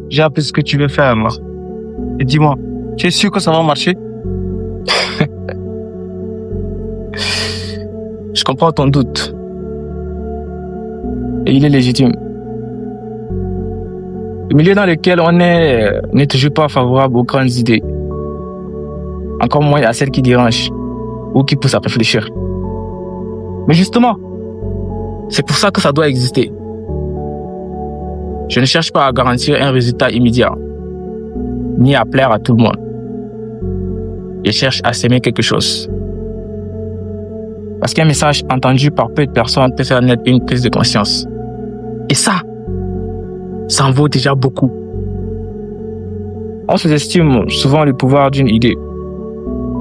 J'ai appris ce que tu veux faire, moi. Et dis-moi, tu es sûr que ça va marcher? Je comprends ton doute. Et il est légitime. Le milieu dans lequel on est n'est toujours pas favorable aux grandes idées. Encore moins à celles qui dérangent ou qui poussent à réfléchir. Mais justement, c'est pour ça que ça doit exister. Je ne cherche pas à garantir un résultat immédiat, ni à plaire à tout le monde. Je cherche à s'aimer quelque chose. Parce qu'un message entendu par peu de personnes peut faire naître une prise de conscience. Et ça en vaut déjà beaucoup. On sous-estime souvent le pouvoir d'une idée,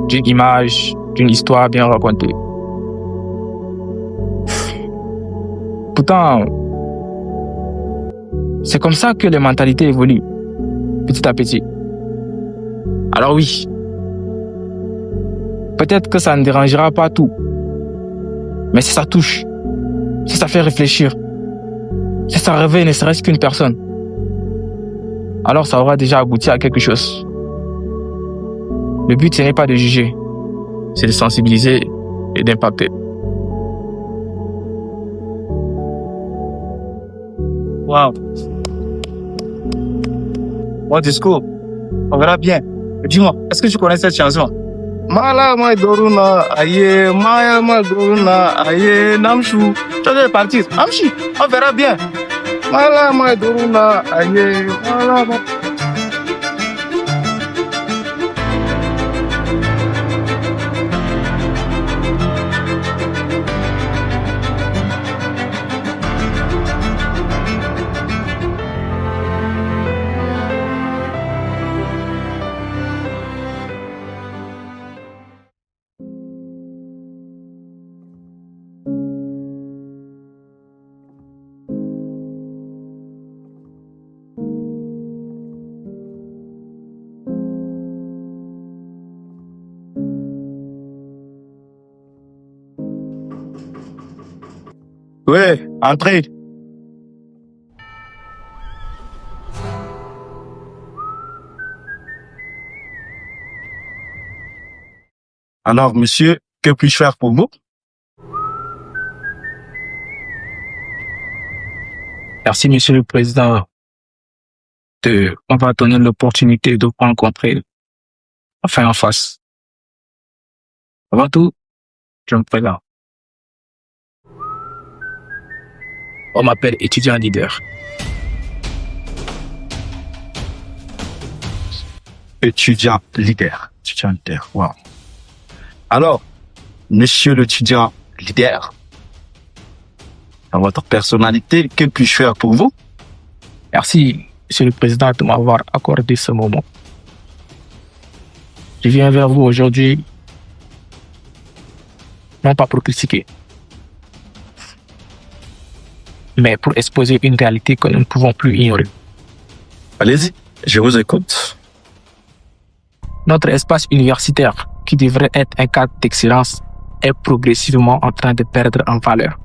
d'une image, d'une histoire bien racontée. Pourtant, c'est comme ça que les mentalités évoluent, petit à petit. Alors oui, peut-être que ça ne dérangera pas tout, mais si ça touche, si ça fait réfléchir, si ça réveille ne serait-ce qu'une personne, alors ça aura déjà abouti à quelque chose. Le but, ce n'est pas de juger, c'est de sensibiliser et d'impacter. Wow. Bon discours. On verra bien. Dis-moi, est-ce que tu connais cette chanson? Mala doruna aye maya doruna aye namshu. Tu dois partir. Amchi, on verra bien. Mala doruna aye mala. Ouais, entrez. Alors, monsieur, que puis-je faire pour vous? Merci, Monsieur le Président, de m'avoir donné l'opportunité de vous rencontrer enfin en face. Avant tout, je me présente. On m'appelle étudiant leader. Étudiant leader. Wow. Alors, monsieur l'étudiant leader, dans votre personnalité, que puis-je faire pour vous? Merci, Monsieur le Président, de m'avoir accordé ce moment. Je viens vers vous aujourd'hui, non pas pour critiquer, mais pour exposer une réalité que nous ne pouvons plus ignorer. Allez-y, je vous écoute. Notre espace universitaire, qui devrait être un cadre d'excellence, est progressivement en train de perdre en valeur.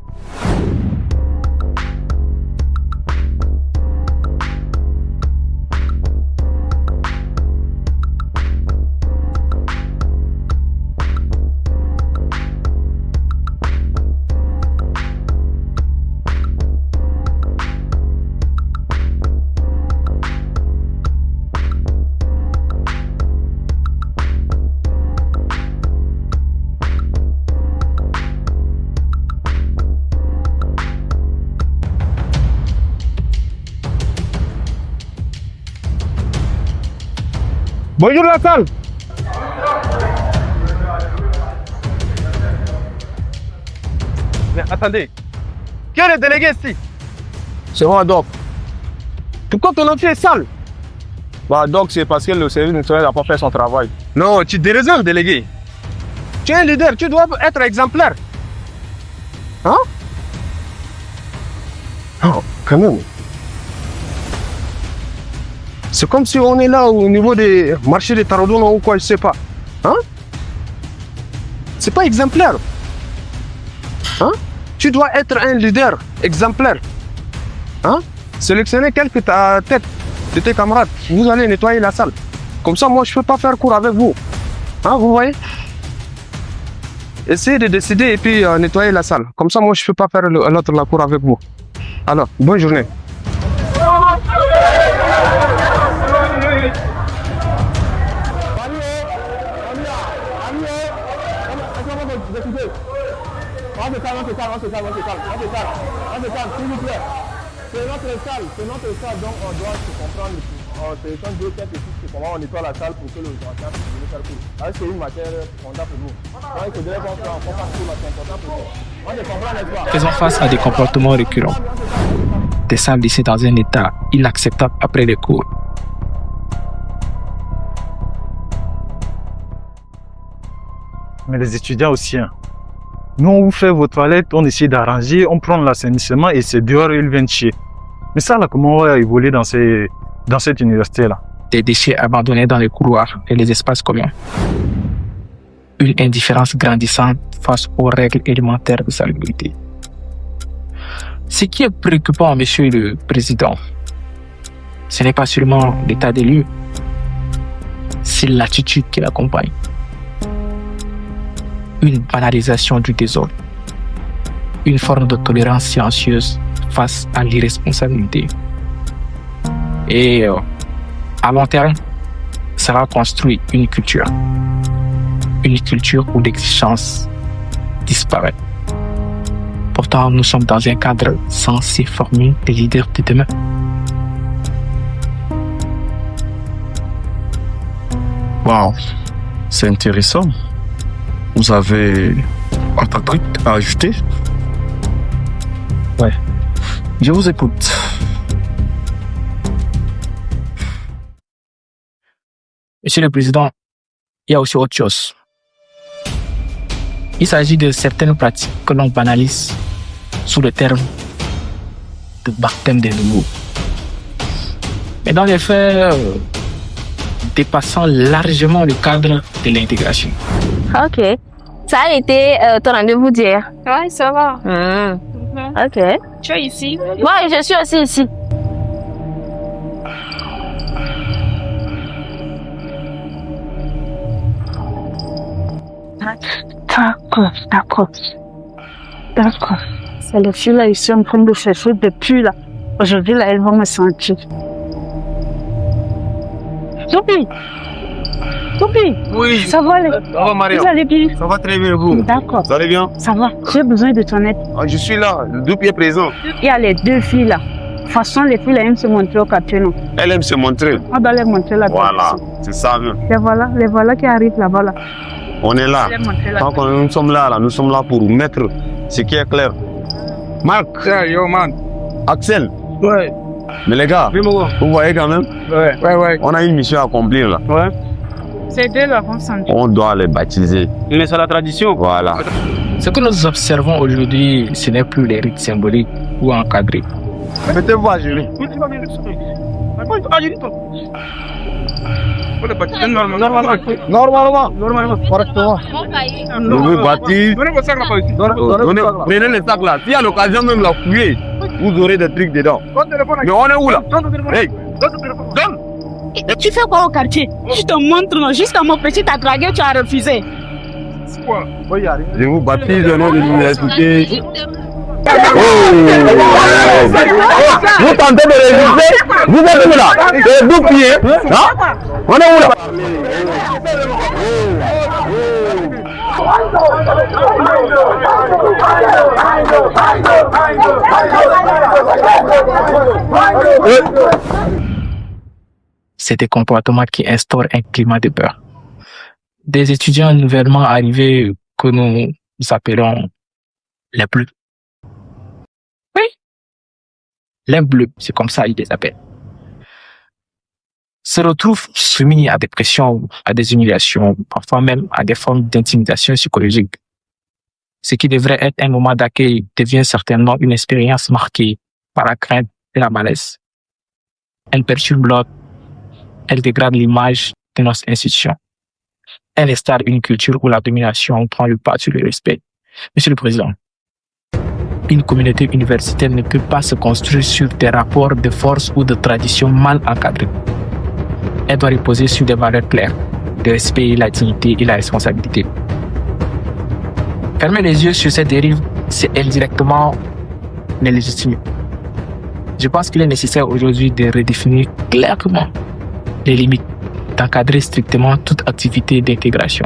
Bonjour la salle. Mais attendez, qui est le délégué ici? C'est moi, Doc. Pourquoi ton entier est sale? Bah, Doc, c'est parce que le service naturel n'a pas fait son travail. Non, tu déraisonnes, délégué. Tu es un leader, tu dois être exemplaire. Hein? Oh, quand même. C'est comme si on est là au niveau des marchés des Tarodona ou quoi, je sais pas. Hein? C'est pas exemplaire. Hein? Tu dois être un leader exemplaire. Hein? Sélectionner quelques têtes de tes camarades. Vous allez nettoyer la salle. Comme ça, moi, je peux pas faire cours avec vous. Hein, vous voyez? Essayez de décider et puis nettoyer la salle. Comme ça, moi, je peux pas faire l'autre la cour avec vous. Alors, bonne journée. C'est notre salle, donc on doit se comprendre. Ce sont deux têtes ici, comment on nettoie la salle pour que les anciens puissent venir faire cours. C'est une matière fondamentale pour nous. Donc il faudrait qu'on fasse cours, c'est important pour nous. On ne comprend pas. Faisons face à des comportements récurrents. Des salles laissées dans un état inacceptable après les cours. Mais les étudiants aussi, hein. Nous, on vous fait vos toilettes, on essaie d'arranger, on prend l'assainissement et c'est dehors, ils viennent chier. Mais ça, là, comment on va évoluer dans cette université-là? Des déchets abandonnés dans les couloirs et les espaces communs. Une indifférence grandissante face aux règles élémentaires de salubrité. Ce qui est préoccupant, Monsieur le Président, ce n'est pas seulement l'état des lieux, c'est l'attitude qui l'accompagne. Une banalisation du désordre, une forme de tolérance silencieuse face à l'irresponsabilité. Et à long terme, sera construite une culture où l'exigence disparaît. Pourtant, nous sommes dans un cadre censé former les leaders de demain. Wow, c'est intéressant. Vous avez un truc à ajouter? Ouais. Je vous écoute. Monsieur le Président, il y a aussi autre chose. Il s'agit de certaines pratiques que l'on banalise sous le terme de baptême des nouveaux. Mais dans les faits, dépassant largement le cadre de l'intégration. Ok. Ça a été ton rendez-vous d'hier? Ouais, ça va. Ok. Tu es ici? Ouais, je suis aussi ici. D'accord. C'est les filles là, ils sont en train de chercher depuis là. Aujourd'hui là, elles vont me sentir. Topi! Oui. Ça va, Ça va, Maria? Vous allez bien? Ça va très bien, vous? D'accord. Ça allez bien? Ça va. J'ai besoin de ton aide. Je suis là, le double est présent. Il y a les deux filles là. De toute façon, les filles là aiment se montrer au quartier, non? Elle aime se montrer. On doit les montrer la Voilà, c'est ça même. Les voilà qui arrivent là-bas là. On est là. Les montrer là. Tant que nous sommes là, nous sommes là pour mettre ce qui est clair. Marc, Yo, man. Axel, Ouais. mais les gars, vous voyez quand même, Ouais. on a une mission à accomplir là. Ouais. Ces deux là vont sentir. On doit les baptiser. Mais c'est la tradition. Voilà. Ce que nous observons aujourd'hui, ce n'est plus les rites symboliques ou encadrés. Mettez-vous à gérer. Normalement, correctement. Nous vous bâtir. Prenez les sacs là. S'il y a l'occasion même la fouiller, vous aurez des trucs dedans. Mais on est où là? Hey, donne. Et tu fais quoi au quartier? Je te montre, non, juste à mon petit à draguer, tu as refusé. Je vous baptise au nom de l'université. Vous tentez de résister? Vous êtes où là? C'est deux pieds. Hein? On est où là? C'est des comportements qui instaurent un climat de peur. Des étudiants nouvellement arrivés que nous appelons les bleus. Oui. Les bleus, c'est comme ça ils les appellent. Se retrouvent soumis à des pressions, à des humiliations, parfois même à des formes d'intimidation psychologique. Ce qui devrait être un moment d'accueil devient certainement une expérience marquée par la crainte et la malaise. Elle perturbe l'ordre elle dégrade l'image de notre institution. Elle installe une culture où la domination prend le pas sur le respect. Monsieur le Président, une communauté universitaire ne peut pas se construire sur des rapports de force ou de traditions mal encadrés. Elle doit reposer sur des valeurs claires, le respect, la dignité et la responsabilité. Fermer les yeux sur ces dérives, c'est indirectement les légitimer. Je pense qu'il est nécessaire aujourd'hui de redéfinir clairement les limites, d'encadrer strictement toute activité d'intégration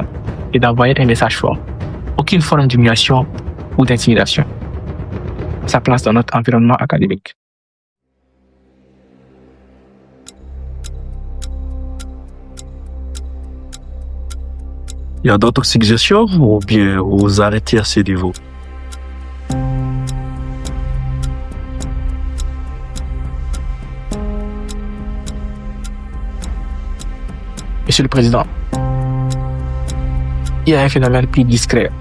et d'envoyer un message fort. Aucune forme d'humiliation ou d'intimidation. Sa place dans notre environnement académique. Il y a d'autres suggestions ou bien vous arrêtez à ce niveau? Monsieur le Président, il y a un phénomène plus discret,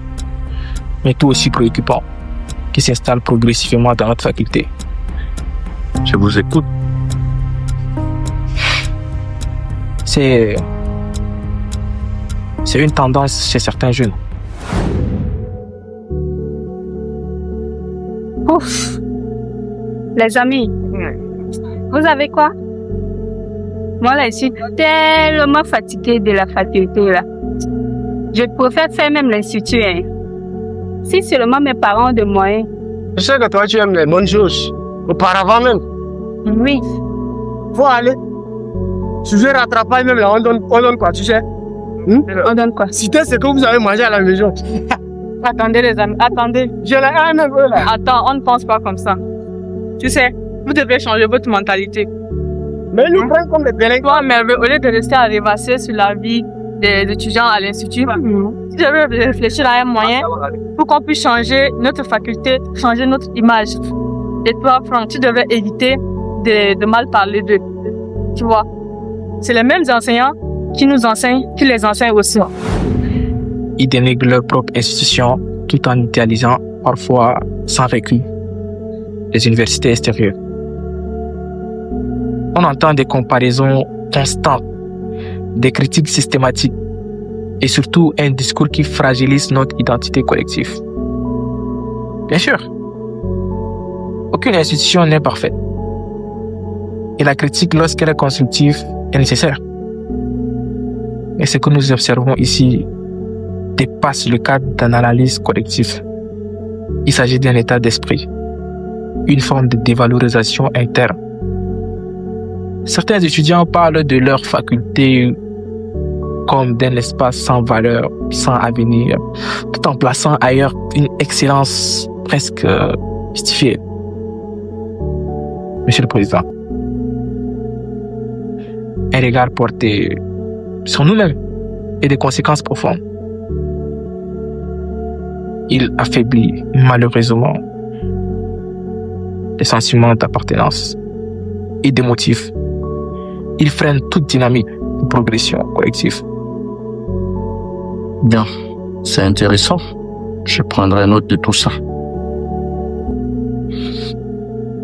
mais tout aussi préoccupant, qui s'installe progressivement dans notre faculté. Je vous écoute. C'est une tendance chez certains jeunes. Ouf. Les amis, vous avez quoi? Moi, là, je suis tellement fatiguée de la faculté, là. Je préfère faire même l'institut, hein. Si seulement mes parents ont des moyens. Je sais que toi, tu aimes les bonnes choses. Auparavant même. Oui. Faut aller. Sujet rattrapage même là, on donne quoi, tu sais? On donne quoi? Citez ce que vous avez mangé à la maison. Attendez, les amis, attendez. Je l'ai un peu là. Attends, on ne pense pas comme ça. Tu sais, vous devez changer votre mentalité. Mais ils nous prennent comme des délinquants. Toi, Merveille, au lieu de rester à rêvasser sur la vie des étudiants à l'institut, tu devrais réfléchir à un moyen pour qu'on puisse changer notre faculté, changer notre image. Et toi, Franck, tu devrais éviter de mal parler d'eux. Tu vois, c'est les mêmes enseignants qui nous enseignent, qui les enseignent aussi. Ils dénigrent leur propre institution tout en idéalisant, parfois sans recul, les universités extérieures. On entend des comparaisons constantes, des critiques systématiques et surtout un discours qui fragilise notre identité collective. Bien sûr, aucune institution n'est parfaite. Et la critique, lorsqu'elle est constructive, est nécessaire. Mais ce que nous observons ici dépasse le cadre d'une analyse collective. Il s'agit d'un état d'esprit, une forme de dévalorisation interne. Certains étudiants parlent de leur faculté comme d'un espace sans valeur, sans avenir, tout en plaçant ailleurs une excellence presque mystifiée. Monsieur le Président, un regard porté sur nous-mêmes et des conséquences profondes. Il affaiblit malheureusement les sentiments d'appartenance et des motifs. Il freine toute dynamique de progression collective. Bien, c'est intéressant. Je prendrai note de tout ça.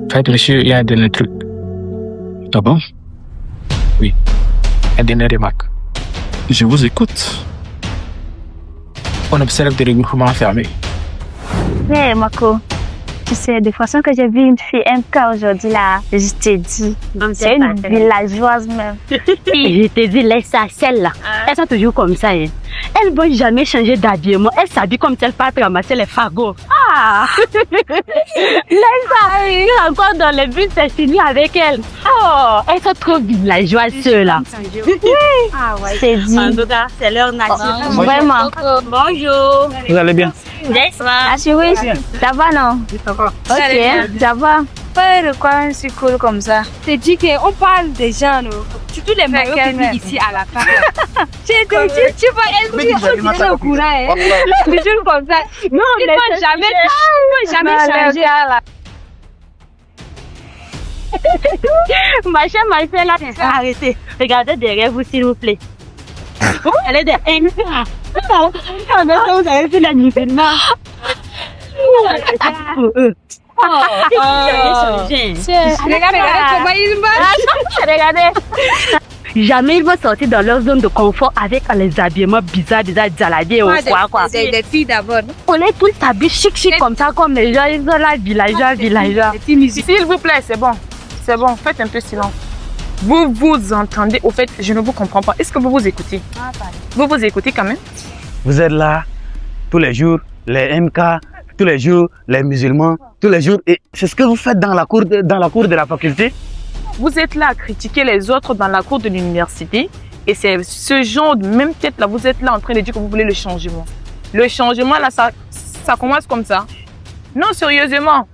En fait, monsieur, il y a un dernier truc. Ah bon? Oui, un dernier remarque. Je vous écoute. On observe des regroupements fermés. Hey, Marco, tu sais, de façon que j'ai vu une fille MK aujourd'hui là, je t'ai dit, c'est une villageoise même. Je t'ai dit, laisse ça, celle-là. Elles sont toujours comme ça. Hein. Elles ne vont jamais changer d'habillement. Elles s'habillent comme si elles partent ramasser les fagots. Ah! Laisse ça. Il est encore dans les bus, c'est fini avec elles. Oh, elles sont trop villageoises, ceux-là. Ah ouais. C'est dit. En tout cas, c'est leur nature. Vraiment. Bonjour. Vous allez bien? Ah, oui, ça va non? Ok, ça va. Pas de quoi un si cool comme ça. C'est dit qu'on parle des gens, non? Surtout les maillots venus ici à la fin. J'ai dit, tu vois, elle dit, on dirait au courant, hein. Des choses comme ça. Non, il ne faut jamais changer. Ma chère, ma fille là, arrêtez. Regardez derrière vous, s'il vous plaît. Elle est derrière. Vous avez fait la musulmane. Regardez comment il marche. Regardez. Jamais ils vont sortir dans leur zone de confort avec les habillements bizarres, des zaladés ou quoi. Des filles d'abord. On est tous habillés chic comme ça, comme les gens, ils sont là, villageois. S'il vous plaît, c'est bon. C'est bon, faites un peu silence. Vous vous entendez, au fait, je ne vous comprends pas. Est-ce que vous vous écoutez? Vous vous écoutez quand même? Vous êtes là tous les jours, les MK, tous les jours, les musulmans, tous les jours. Et c'est ce que vous faites dans la cour de la faculté? Vous êtes là à critiquer les autres dans la cour de l'université et c'est ce genre de même tête-là, vous êtes là en train de dire que vous voulez le changement. Le changement, là, ça commence comme ça. Non, sérieusement,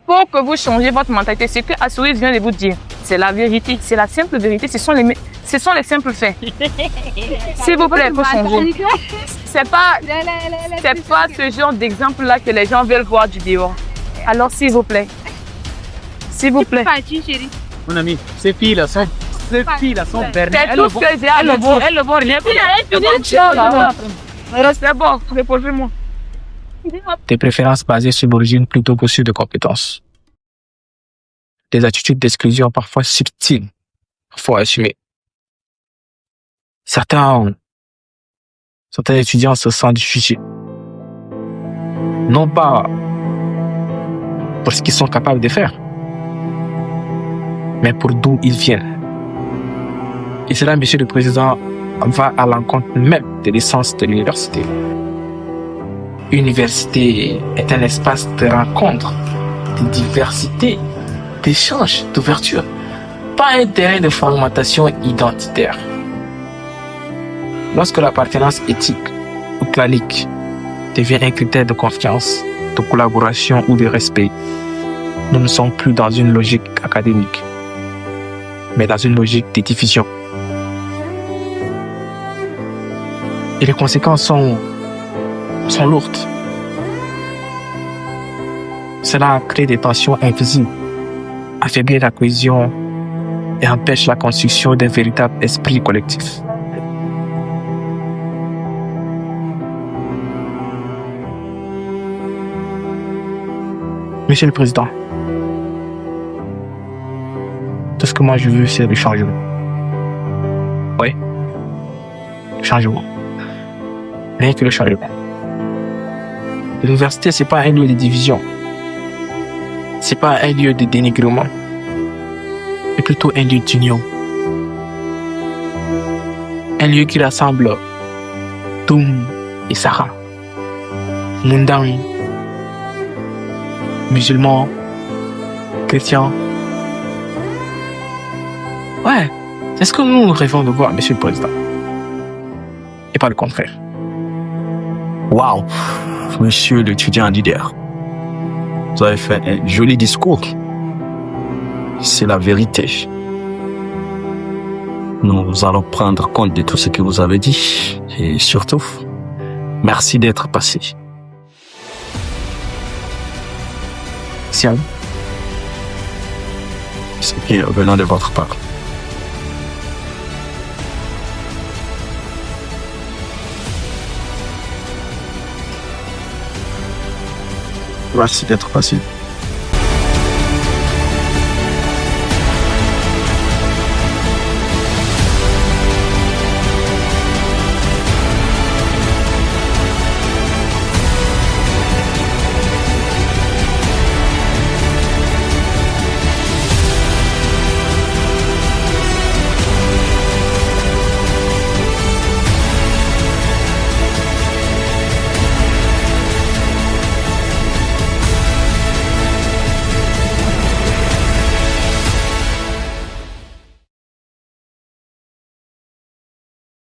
pour que vous changiez votre mentalité, c'est que Assouri vient de vous dire. C'est la vérité, c'est la simple vérité, ce sont les simples faits. S'il vous plaît, il faut changer. C'est pas ce genre d'exemple-là que les gens veulent voir du dehors. Alors, s'il vous plaît. S'il vous plaît. Mon ami, ces filles-là sont bernées. C'est tout ce que j'ai à dire. Elles ne vont rien faire. C'est bon, déposez-moi. Des préférences basées sur l'origine plutôt que sur des compétences. Des attitudes d'exclusion parfois subtiles, parfois assumées. Certains étudiants se sentent jugés. Non pas pour ce qu'ils sont capables de faire, mais pour d'où ils viennent. Et cela, Monsieur le Président, va à l'encontre même de l'essence de l'université. L'université est un espace de rencontre, de diversité, d'échange, d'ouverture, pas un terrain de formatation identitaire. Lorsque l'appartenance éthique ou clanique devient un critère de confiance, de collaboration ou de respect, nous ne sommes plus dans une logique académique, mais dans une logique de diffusion. Et les conséquences sont lourdes. Cela crée des tensions invisibles, affaiblit la cohésion et empêche la construction d'un véritable esprit collectif. Monsieur le Président, tout ce que moi je veux, c'est le changement. Oui, le changement. Rien que le changement. L'université, c'est pas un lieu de division. C'est pas un lieu de dénigrement. C'est plutôt un lieu d'union. Un lieu qui rassemble Toum et Sarah, Mundang, musulmans, chrétiens. Ouais, c'est ce que nous rêvons de voir, Monsieur le Président. Et pas le contraire. Waouh, monsieur l'étudiant leader. Vous avez fait un joli discours. C'est la vérité. Nous allons prendre compte de tout ce que vous avez dit. Et surtout, merci d'être passé. C'est à vous. C'est bien venant de votre part. Merci d'être passé.